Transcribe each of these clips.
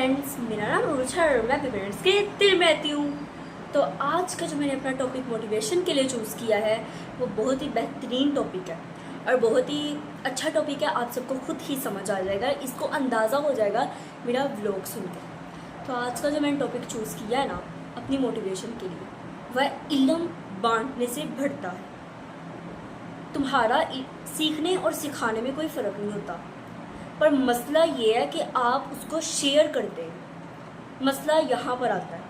Friends, मेरा नाम रुचा है और मैं अपने पेरेंट्स के दिल में रहती हूँ। तो आज का जो मैंने अपना टॉपिक मोटिवेशन के लिए चूज़ किया है वो बहुत ही बेहतरीन टॉपिक है और बहुत ही अच्छा टॉपिक है। आप सबको खुद ही समझ आ जाएगा, इसको अंदाज़ा हो जाएगा मेरा व्लॉग सुन के। तो आज का जो मैंने टॉपिक चूज़ किया है ना अपनी मोटिवेशन के लिए, वह इल्म बांटने से बढ़ता है। तुम्हारा सीखने और सिखाने में कोई फ़र्क नहीं होता, पर मसला ये है कि आप उसको शेयर करते हैं। मसला यहाँ पर आता है।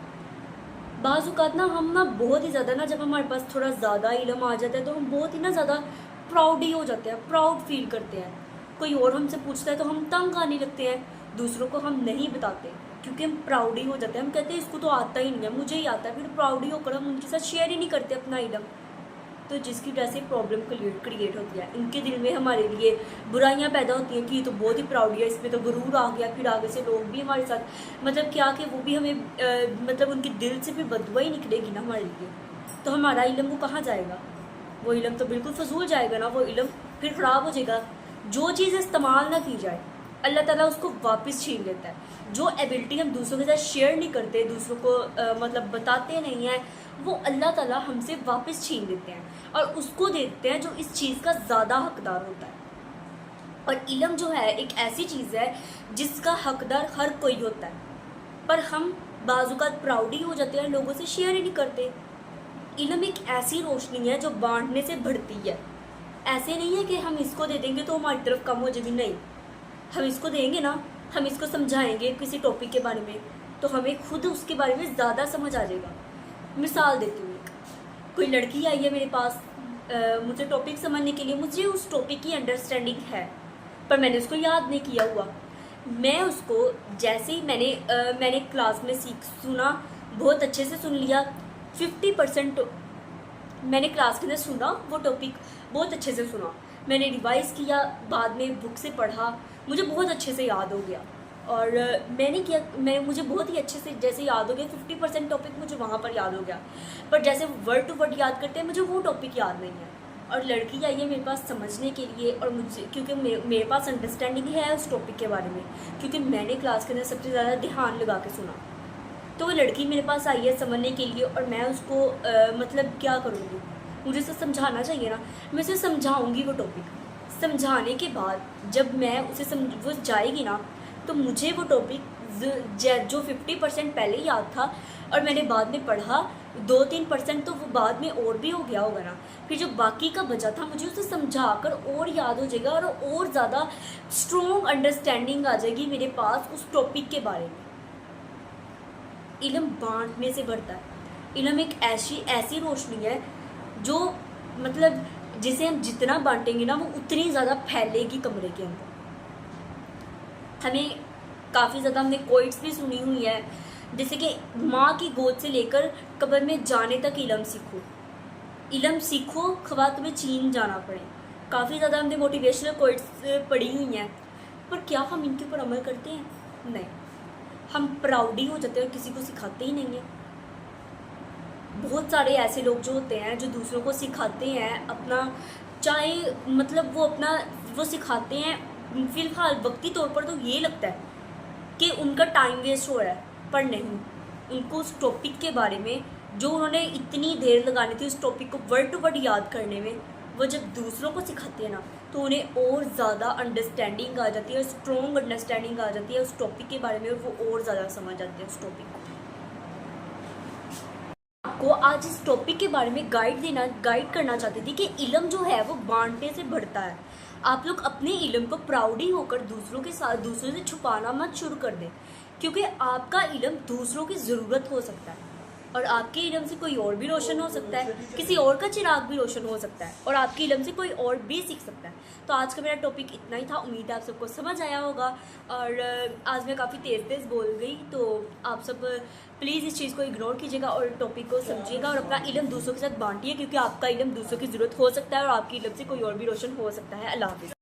बाज़ औक़ात ना हम बहुत ही ज़्यादा जब हमारे पास थोड़ा ज़्यादा इल्म आ जाता है तो हम बहुत ही ज़्यादा प्राउड ही हो जाते हैं, प्राउड फील करते हैं। कोई और हमसे पूछता है तो हम तंग आने लगते हैं, दूसरों को हम नहीं बताते क्योंकि हम प्राउड ही हो जाते हैं। हम कहते हैं इसको तो आता ही नहीं है, मुझे ही आता है, फिर प्राउड ही होकर हम उनके साथ शेयर ही नहीं करते अपना इल्म। तो जिसकी वजह से प्रॉब्लम क्रिएट होती है। इनके दिल में हमारे लिए बुराइयां पैदा होती हैं कि ये तो बहुत ही प्राउड है, इसमें तो गुरूर आ गया। फिर आगे से लोग भी हमारे साथ मतलब क्या कि वो भी हमें मतलब उनके दिल से भी बददुआ ही निकलेगी ना हमारे लिए। तो हमारा इल्म वो कहाँ जाएगा? वो इल्म तो बिल्कुल फजूल जाएगा ना, वो इल्म फिर ख़राब हो जाएगा। जो चीज़ इस्तेमाल ना की जाए अल्लाह ताला उसको वापस छीन लेता है। जो एबिलिटी हम दूसरों के साथ शेयर नहीं करते, दूसरों को मतलब बताते नहीं हैं, वो अल्लाह ताला हमसे वापस छीन लेते हैं और उसको देते हैं जो इस चीज़ का ज़्यादा हकदार होता है। और इल्म जो है एक ऐसी चीज़ है जिसका हकदार हर कोई होता है, पर हम बाज़-औक़ात प्राउड ही हो जाते हैं, लोगों से शेयर ही नहीं करते। इल्म एक ऐसी रोशनी है जो बांटने से बढ़ती है। ऐसे नहीं है कि हम इसको दे देंगे तो हमारी तरफ कम हो जाएगी, नहीं। हम इसको देंगे ना, हम इसको समझाएंगे किसी टॉपिक के बारे में तो हमें खुद उसके बारे में ज़्यादा समझ आ जाएगा। मिसाल देती हूँ, कोई लड़की आई है मेरे पास मुझे टॉपिक समझने के लिए, मुझे उस टॉपिक की अंडरस्टैंडिंग है पर मैंने उसको याद नहीं किया हुआ। मैं उसको जैसे ही मैंने क्लास में सुना, बहुत अच्छे से सुन लिया। 50% मैंने क्लास के अंदर सुना, वो टॉपिक बहुत अच्छे से सुना, मैंने रिवाइज़ किया, बाद में बुक से पढ़ा, मुझे बहुत अच्छे से याद हो गया। और मुझे बहुत ही अच्छे से जैसे याद हो गया। 50% टॉपिक मुझे वहाँ पर याद हो गया, पर जैसे वर्ड टू वर्ड याद करते हैं मुझे वो टॉपिक याद नहीं है। और लड़की आई है मेरे पास समझने के लिए, और मुझे क्योंकि मेरे पास अंडरस्टैंडिंग है उस टॉपिक के बारे में, क्योंकि मैंने क्लास के अंदर सबसे ज़्यादा ध्यान लगा के सुना। तो वो लड़की मेरे पास आई है समझने के लिए और मैं उसको मतलब क्या करूँगी, मुझे उसे समझाना चाहिए ना। मैं उसे समझाऊँगी वो टॉपिक, समझाने के बाद जब मैं उसे वो जाएगी ना तो मुझे वो टॉपिक जो 50% पहले याद था और मैंने बाद में पढ़ा, 2-3% तो वो बाद में और भी हो गया होगा ना। फिर जो बाकी का बचा था मुझे उसे समझा कर और याद हो जाएगा और ज़्यादा स्ट्रॉन्ग अंडरस्टैंडिंग आ जाएगी मेरे पास उस टॉपिक के बारे में। इल्म बांटने से बढ़ता है। इल्म एक ऐसी रोशनी है जो मतलब जिसे हम जितना बांटेंगे ना वो उतनी ज़्यादा फैलेगी कमरे के अंदर। हमें काफ़ी ज़्यादा हमने कोट्स भी सुनी हुई है, जैसे कि माँ की गोद से लेकर कब्र में जाने तक इल्म सीखो, इल्म सीखो ख्वाह तुम्हें चीन जाना पड़े। काफ़ी ज़्यादा हमने मोटिवेशनल कोट्स पढ़ी हुई हैं, पर क्या हम इनके ऊपर अमल करते हैं? नहीं, हम प्राउड ही हो जाते हैं और किसी को सिखाते ही नहीं हैं। बहुत सारे ऐसे लोग जो होते हैं जो दूसरों को सिखाते हैं अपना, चाहे मतलब वो सिखाते हैं फिलहाल वक्ती तौर पर तो ये लगता है कि उनका टाइम वेस्ट हो रहा है, पर नहीं, उनको उस टॉपिक के बारे में जो उन्होंने इतनी देर लगानी थी उस टॉपिक को वर्ड टू वर्ड याद करने में, वो जब दूसरों को सिखाते हैं ना तो उन्हें और ज़्यादा अंडरस्टैंडिंग आ जाती है, स्ट्रॉन्ग अंडरस्टैंडिंग आ जाती है उस टॉपिक के बारे में, और वो और ज़्यादा समझ आते हैं उस टॉपिक को। आपको आज इस टॉपिक के बारे में गाइड करना चाहती थी कि इल्म जो है वो बांटने से बढ़ता है। आप लोग अपने इल्म को प्राउडी होकर दूसरों से छुपाना मत शुरू कर दें, क्योंकि आपका इल्म दूसरों की ज़रूरत हो सकता है और आपके इल्म से कोई और भी रोशन हो सकता है, किसी और का चिराग भी रोशन हो सकता है और आपके इल्म से कोई और भी सीख सकता है। तो आज का मेरा टॉपिक इतना ही था, उम्मीद है आप सबको समझ आया होगा। और आज मैं काफ़ी तेज़ बोल गई, तो आप सब प्लीज़ इस चीज़ को इग्नोर कीजिएगा और टॉपिक को समझिएगा और अपना इल्म दूसरों के साथ बांटिए, क्योंकि आपका इल्म दूसरों की ज़रूरत हो सकता है और आपकी इल्म से कोई और भी रोशन हो सकता है। अल्लाह हाफ़िज़।